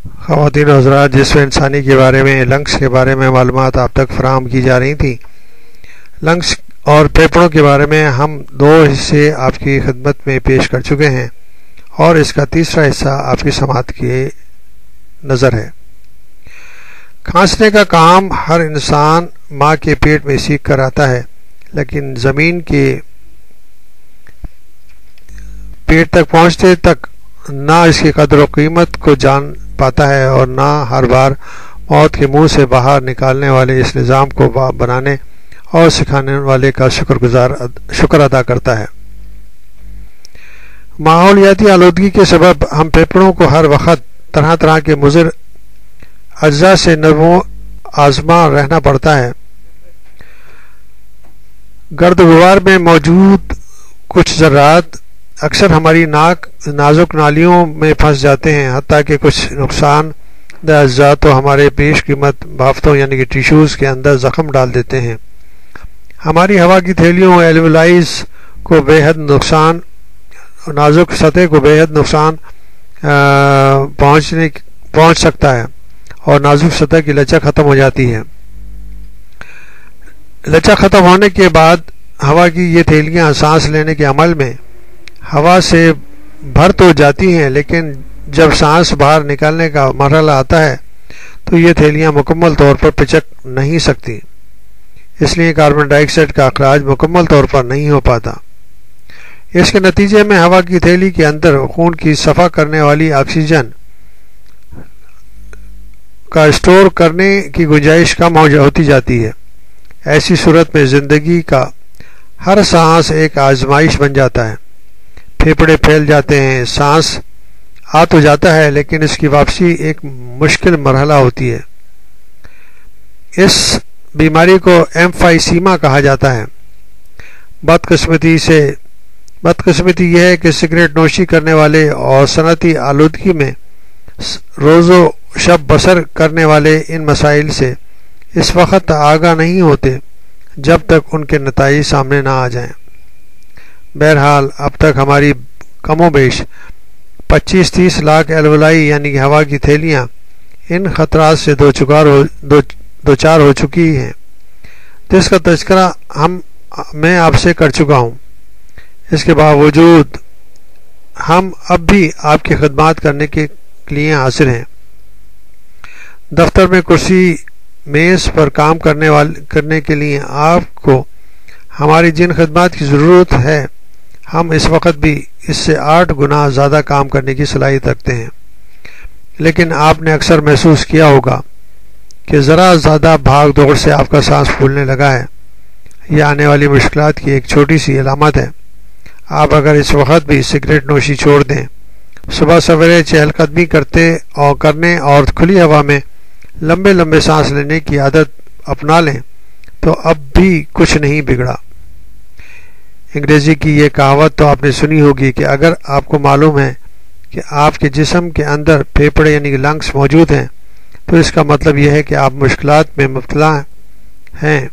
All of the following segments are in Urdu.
خواتین و حضرات، جسم انسانی کے بارے میں لنگس کے بارے میں معلومات آپ تک فراہم کی جا رہی تھیں۔ لنگس اور پھیپھڑوں کے بارے میں ہم 2 حصے آپ کی خدمت میں پیش کر چکے ہیں اور اس کا تیسرا حصہ آپ کی سماعت کی نظر ہے۔ کھانسنے کا کام ہر انسان ماں کے پیٹ میں سیکھ کر آتا ہے، لیکن زمین کے پیٹ تک پہنچتے تک نہ اس کی قدر و قیمت کو جان پاتا ہے اور نہ ہر بار موت کے منہ سے باہر نکالنے والے اس نظام کو بنانے اور سکھانے والے کا شکر ادا کرتا ہے۔ ماحولیاتی آلودگی کے سبب ہم پھیپھڑوں کو ہر وقت طرح طرح کے مضر اجزاء سے نمو آزما رہنا پڑتا ہے۔ گرد و غبار میں موجود کچھ ذرات اکثر ہماری نازک نالیوں میں پھنس جاتے ہیں، حتیٰ کہ کچھ نقصان دہ اجزاء تو ہمارے پیش قیمت بافتوں یعنی کہ ٹیشوز کے اندر زخم ڈال دیتے ہیں۔ ہماری ہوا کی تھیلیوں ایلویلائز کو بے حد نقصان، نازک سطح کو بے حد نقصان پہنچ سکتا ہے اور نازک سطح کی لچک ختم ہو جاتی ہے۔ لچک ختم ہونے کے بعد ہوا کی یہ تھیلیاں سانس لینے کے عمل میں ہوا سے بھر تو جاتی ہیں، لیکن جب سانس باہر نکالنے کا مرحلہ آتا ہے تو یہ تھیلیاں مکمل طور پر پچک نہیں سکتی، اس لیے کاربن ڈائی آکسائڈ کا اخراج مکمل طور پر نہیں ہو پاتا۔ اس کے نتیجے میں ہوا کی تھیلی کے اندر خون کی صفا کرنے والی آکسیجن کا اسٹور کرنے کی گنجائش کم ہوتی جاتی ہے۔ ایسی صورت میں زندگی کا ہر سانس ایک آزمائش بن جاتا ہے۔ پھیپھڑے پھیل جاتے ہیں، سانس آ تو جاتا ہے لیکن اس کی واپسی ایک مشکل مرحلہ ہوتی ہے۔ اس بیماری کو ایمفائسیما کہا جاتا ہے۔ بدقسمتی یہ ہے کہ سگریٹ نوشی کرنے والے اور صنعتی آلودگی میں روز و شب بسر کرنے والے ان مسائل سے اس وقت آگاہ نہیں ہوتے جب تک ان کے نتائج سامنے نہ آ جائیں۔ بہرحال اب تک ہماری کم و بیش 25-30 لاکھ ایلولائی یعنی کہ ہوا کی تھیلیاں ان خطرات سے دوچار ہو چکی ہیں، جس کا تذکرہ میں آپ سے کر چکا ہوں۔ اس کے باوجود ہم اب بھی آپ کی خدمات کرنے کے لیے حاضر ہیں۔ دفتر میں کرسی میز پر کام کرنے کے لیے آپ کو ہماری جن خدمات کی ضرورت ہے، ہم اس وقت بھی اس سے 8 گنا زیادہ کام کرنے کی صلاحیت رکھتے ہیں، لیکن آپ نے اکثر محسوس کیا ہوگا کہ ذرا زیادہ بھاگ دوڑ سے آپ کا سانس پھولنے لگا ہے۔ یہ آنے والی مشکلات کی ایک چھوٹی سی علامت ہے۔ آپ اگر اس وقت بھی سگریٹ نوشی چھوڑ دیں، صبح سویرے چہل قدمی کرنے اور کھلی ہوا میں لمبے لمبے سانس لینے کی عادت اپنا لیں تو اب بھی کچھ نہیں بگڑا۔ انگریزی کی یہ کہاوت تو آپ نے سنی ہوگی کہ اگر آپ کو معلوم ہے کہ آپ کے جسم کے اندر پھیپھڑے یعنی کہ لنگس موجود ہیں تو اس کا مطلب یہ ہے کہ آپ مشکلات میں مبتلا ہیں۔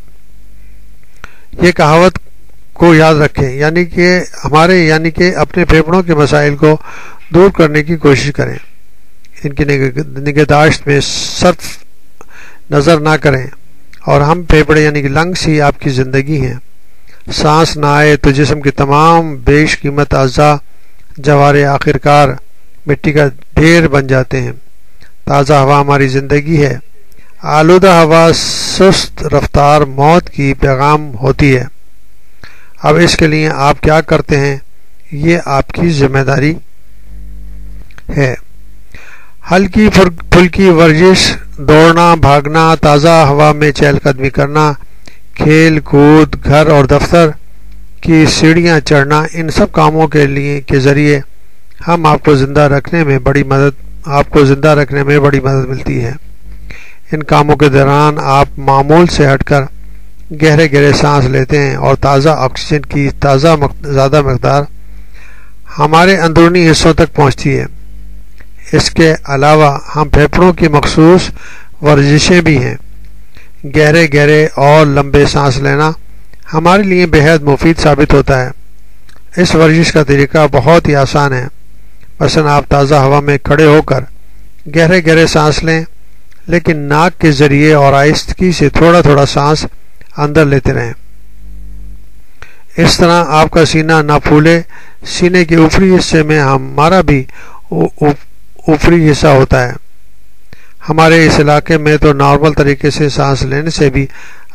یہ کہاوت کو یاد رکھیں، یعنی کہ اپنے پھیپھڑوں کے مسائل کو دور کرنے کی کوشش کریں، ان کی نگہداشت میں صرف نظر نہ کریں، اور ہم پھیپھڑے یعنی کہ لنگس ہی آپ کی زندگی ہیں۔ سانس نہ آئے تو جسم کے تمام بیش قیمت اعضاء جوارے آخرکار مٹی کا ڈھیر بن جاتے ہیں۔ تازہ ہوا ہماری زندگی ہے، آلودہ ہوا سست رفتار موت کی پیغام ہوتی ہے۔ اب اس کے لیے آپ کیا کرتے ہیں، یہ آپ کی ذمہ داری ہے۔ ہلکی پھلکی ورزش، دوڑنا بھاگنا، تازہ ہوا میں چہل قدمی کرنا، کھیل کود، گھر اور دفتر کی سیڑھیاں چڑھنا، ان سب کاموں کے ذریعے ہم آپ کو زندہ رکھنے میں بڑی مدد ملتی ہے۔ ان کاموں کے دوران آپ معمول سے ہٹ کر گہرے سانس لیتے ہیں اور تازہ آکسیجن کی زیادہ مقدار ہمارے اندرونی حصوں تک پہنچتی ہے۔ اس کے علاوہ ہم پھیپھڑوں کی مخصوص ورزشیں بھی ہیں۔ گہرے اور لمبے سانس لینا ہمارے لیے بہت مفید ثابت ہوتا ہے۔ اس ورزش کا طریقہ بہت ہی آسان ہے۔ مثلا آپ تازہ ہوا میں کھڑے ہو کر گہرے گہرے سانس لیں، لیکن ناک کے ذریعے اور آہستگی سے تھوڑا تھوڑا سانس اندر لیتے رہیں۔ اس طرح آپ کا سینہ نہ پھولے۔ سینے کے اوپری حصے میں ہمارا بھی اوپری حصہ ہوتا ہے۔ ہمارے اس علاقے میں تو نارمل طریقے سے سانس لینے سے بھی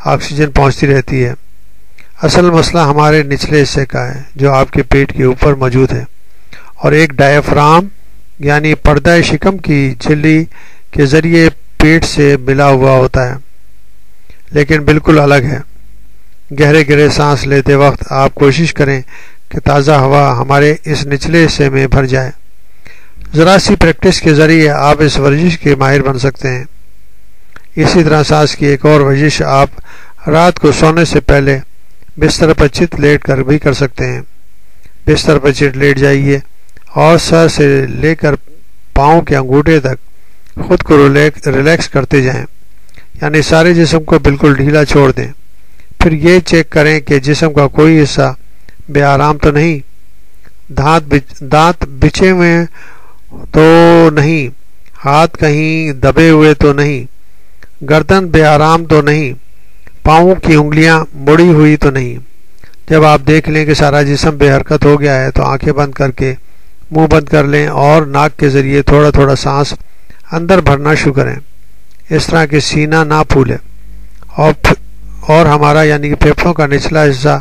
آکسیجن پہنچتی رہتی ہے۔ اصل مسئلہ ہمارے نچلے حصے کا ہے جو آپ کے پیٹ کے اوپر موجود ہے اور ایک ڈایافرام یعنی پردہ شکم کی جھلی کے ذریعے پیٹ سے ملا ہوا ہوتا ہے، لیکن بالکل الگ ہے۔ گہرے گہرے سانس لیتے وقت آپ کوشش کریں کہ تازہ ہوا ہمارے اس نچلے حصے میں بھر جائے۔ ذرا سی پریکٹس کے ذریعے آپ اس ورزش کے ماہر بن سکتے ہیں۔ اسی طرح سانس کی ایک اور ورزش آپ رات کو سونے سے پہلے بستر پر چت لیٹ کر بھی کر سکتے ہیں۔ بستر پر چت لیٹ جائیے اور سر سے لے کر پاؤں کے انگوٹھے تک خود کو ریلیکس کرتے جائیں، یعنی سارے جسم کو بالکل ڈھیلا چھوڑ دیں۔ پھر یہ چیک کریں کہ جسم کا کوئی حصہ بے آرام تو نہیں، دانت بچے ہوئے تو نہیں، ہاتھ کہیں دبے ہوئے تو نہیں، گردن بے آرام تو نہیں، پاؤں کی انگلیاں مڑی ہوئی تو نہیں۔ جب آپ دیکھ لیں کہ سارا جسم بے حرکت ہو گیا ہے تو آنکھیں بند کر کے منہ بند کر لیں اور ناک کے ذریعے تھوڑا تھوڑا سانس اندر بھرنا شروع کریں، اس طرح کہ سینہ نہ پھولے اور ہمارا یعنی کہ پھیپھڑوں کا نچلا حصہ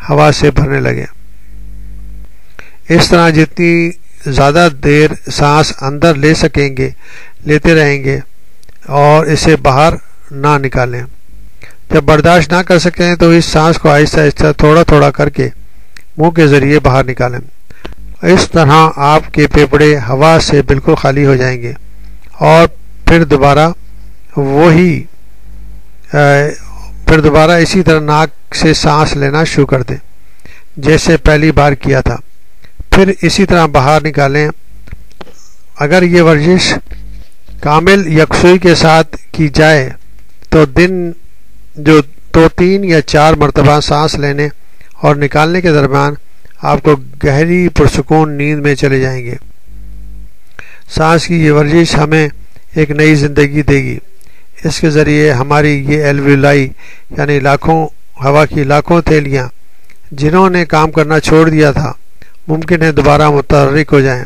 ہوا سے بھرنے لگے۔ اس طرح جتنی زیادہ دیر سانس اندر لے سکیں گے لیتے رہیں گے اور اسے باہر نہ نکالیں۔ جب برداشت نہ کر سکیں تو اس سانس کو آہستہ آہستہ تھوڑا تھوڑا کر کے منہ کے ذریعے باہر نکالیں۔ اس طرح آپ کے پھیپھڑے ہوا سے بالکل خالی ہو جائیں گے اور پھر دوبارہ اسی طرح ناک سے سانس لینا شروع کر دیں جیسے پہلی بار کیا تھا، پھر اسی طرح باہر نکالیں۔ اگر یہ ورزش کامل یکسوئی کے ساتھ کی جائے تو دن جو 3 یا 4 مرتبہ سانس لینے اور نکالنے کے درمیان آپ کو گہری پرسکون نیند میں چلے جائیں گے۔ سانس کی یہ ورزش ہمیں ایک نئی زندگی دے گی۔ اس کے ذریعے ہماری یہ ایلویولائی یعنی ہوا کی لاکھوں تھیلیاں جنہوں نے کام کرنا چھوڑ دیا تھا ممکن ہے دوبارہ متحرک ہو جائیں۔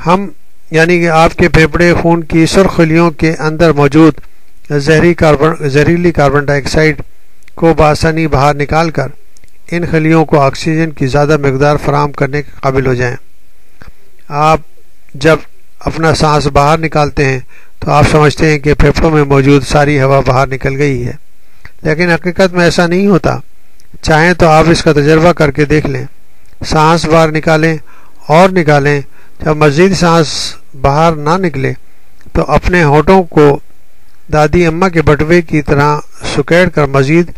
ہم یعنی کہ آپ کے پھیپھڑے خون کی سرخ خلیوں کے اندر موجود زہریلی کاربن ڈائی آکسائڈ کو بآسانی باہر نکال کر ان خلیوں کو آکسیجن کی زیادہ مقدار فراہم کرنے کے قابل ہو جائیں۔ آپ جب اپنا سانس باہر نکالتے ہیں تو آپ سمجھتے ہیں کہ پھیپھڑوں میں موجود ساری ہوا باہر نکل گئی ہے، لیکن حقیقت میں ایسا نہیں ہوتا۔ چاہیں تو آپ اس کا تجربہ کر کے دیکھ لیں۔ سانس باہر نکالیں اور نکالیں۔ جب مزید سانس باہر نہ نکلے تو اپنے ہونٹوں کو دادی اماں کے بٹوے کی طرح سکیڑ کر مزید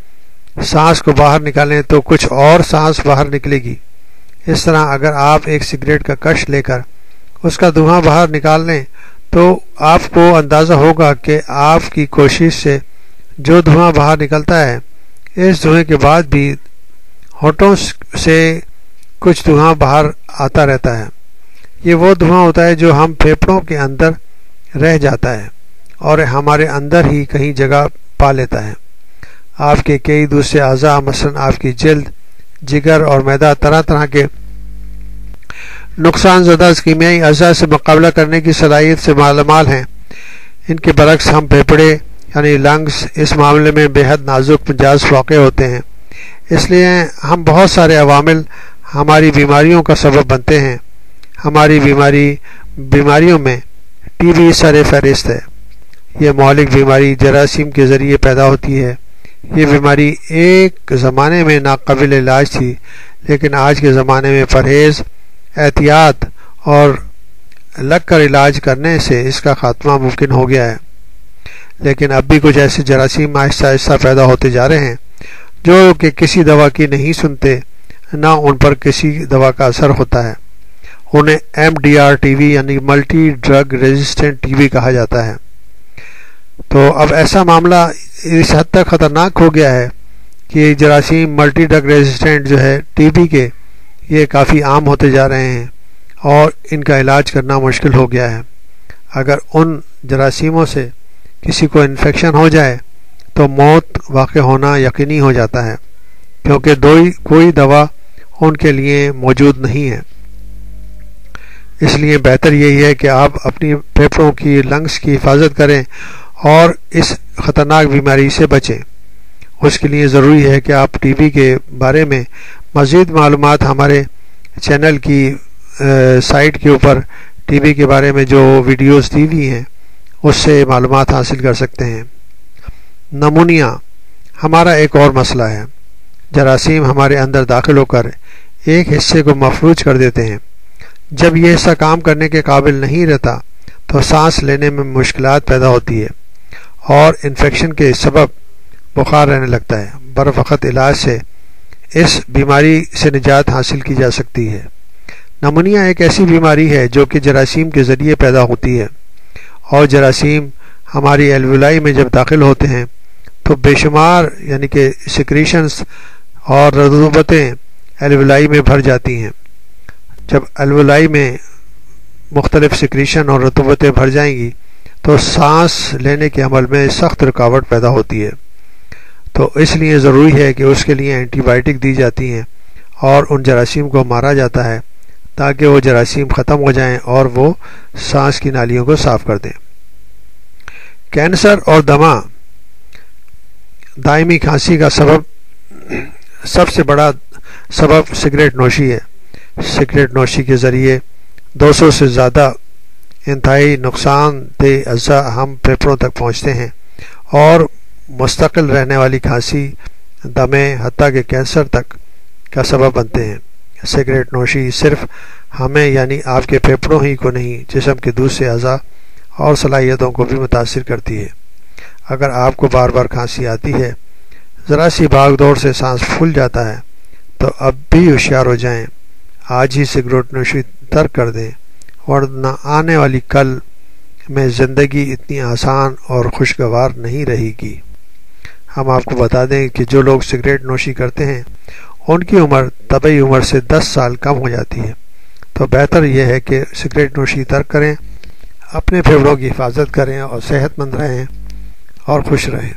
سانس کو باہر نکالیں تو کچھ اور سانس باہر نکلے گی۔ اس طرح اگر آپ ایک سگریٹ کا کش لے کر اس کا دھواں باہر نکال لیں تو آپ کو اندازہ ہوگا کہ آپ کی کوشش سے جو دھواں باہر نکلتا ہے اس دھوئیں کے بعد بھی ہونٹوں سے کچھ دھواں باہر آتا رہتا ہے۔ یہ وہ دھواں ہوتا ہے جو ہم پھیپھڑوں کے اندر رہ جاتا ہے اور ہمارے اندر ہی کہیں جگہ پا لیتا ہے۔ آپ کے کئی دوسرے اعضاء مثلا آپ کی جلد، جگر اور معدہ طرح طرح کے نقصان زدہ کیمیائی اعضاء سے مقابلہ کرنے کی صلاحیت سے مالا مال ہیں۔ ان کے برعکس ہم پھیپھڑے یعنی لنگز اس معاملے میں بے حد نازک مزاج واقع ہوتے ہیں۔ اس لیے ہم بہت سارے عوامل ہماری بیماریوں کا سبب بنتے ہیں۔ ہماری بیماریوں میں ٹی بی سر فہرست ہے۔ یہ مہلک بیماری جراثیم کے ذریعے پیدا ہوتی ہے۔ یہ بیماری ایک زمانے میں ناقابل علاج تھی، لیکن آج کے زمانے میں پرہیز، احتیاط اور لگ کر علاج کرنے سے اس کا خاتمہ ممکن ہو گیا ہے۔ لیکن اب بھی کچھ ایسے جراثیم آہستہ آہستہ پیدا ہوتے جا رہے ہیں جو کہ کسی دوا کی نہیں سنتے، نہ ان پر کسی دوا کا اثر ہوتا ہے۔ انہیں MDR ٹی بی یعنی multi drug resistant T B کہا جاتا ہے۔ تو اب ایسا معاملہ اس حد تک خطرناک ہو گیا ہے کہ جراثیم ملٹی ڈرگ ریزسٹنٹ جو ہے ٹی بی کے، یہ کافی عام ہوتے جا رہے ہیں اور ان کا علاج کرنا مشکل ہو گیا ہے۔ اگر ان جراثیموں سے کسی کو انفیکشن ہو جائے تو موت واقع ہونا یقینی ہو جاتا ہے، کیونکہ کوئی دوا ان کے لیے موجود نہیں ہے۔ اس لیے بہتر یہی ہے کہ آپ اپنی پھیپھڑوں کی لنگس کی حفاظت کریں اور اس خطرناک بیماری سے بچیں۔ اس کے لیے ضروری ہے کہ آپ ٹی بی کے بارے میں مزید معلومات ہمارے چینل کی سائٹ کے اوپر ٹی بی کے بارے میں جو ویڈیوز دی ہوئی ہیں اس سے معلومات حاصل کر سکتے ہیں۔ نمونیا ہمارا ایک اور مسئلہ ہے۔ جراثیم ہمارے اندر داخل ہو کر ایک حصے کو مفلوج کر دیتے ہیں۔ جب یہ حصہ کام کرنے کے قابل نہیں رہتا تو سانس لینے میں مشکلات پیدا ہوتی ہے اور انفیکشن کے سبب بخار رہنے لگتا ہے۔ بروقت علاج سے اس بیماری سے نجات حاصل کی جا سکتی ہے۔ نمونیا ایک ایسی بیماری ہے جو کہ جراثیم کے ذریعے پیدا ہوتی ہے، اور جراثیم ہماری الویلائی میں جب داخل ہوتے ہیں تو بے شمار یعنی کہ سیکریشنز اور رطوبتیں الویلائی میں بھر جاتی ہیں۔ جب الویلائی میں مختلف سیکریشن اور رطوبتیں بھر جائیں گی تو سانس لینے کے عمل میں سخت رکاوٹ پیدا ہوتی ہے، تو اس لیے ضروری ہے کہ اس کے لیے اینٹی بائیوٹک دی جاتی ہیں اور ان جراثیم کو مارا جاتا ہے تاکہ وہ جراثیم ختم ہو جائیں اور وہ سانس کی نالیوں کو صاف کر دیں۔ کینسر اور دمہ دائمی کھانسی کا سب سے بڑا سبب سگریٹ نوشی ہے۔ سگریٹ نوشی کے ذریعے 200 سے زیادہ انتہائی نقصان دہ اجزاء ہم پھیپھڑوں تک پہنچتے ہیں اور مستقل رہنے والی کھانسی، دمے، حتیٰ کہ کینسر تک کا سبب بنتے ہیں۔ سگریٹ نوشی صرف ہمیں یعنی آپ کے پھیپھڑوں ہی کو نہیں، جسم کے دوسرے اعضاء اور صلاحیتوں کو بھی متاثر کرتی ہے۔ اگر آپ کو بار بار کھانسی آتی ہے، ذرا سی بھاگ دوڑ سے سانس پھول جاتا ہے، تو اب بھی ہوشیار ہو جائیں، آج ہی سگریٹ نوشی ترک کر دیں، ورنہ آنے والی کل میں زندگی اتنی آسان اور خوشگوار نہیں رہے گی۔ ہم آپ کو بتا دیں کہ جو لوگ سگریٹ نوشی کرتے ہیں ان کی عمر طبعی عمر سے 10 سال کم ہو جاتی ہے، تو بہتر یہ ہے کہ سگریٹ نوشی ترک کریں، اپنے پھیپھڑوں کی حفاظت کریں اور صحت مند رہیں اور خوش رہیں۔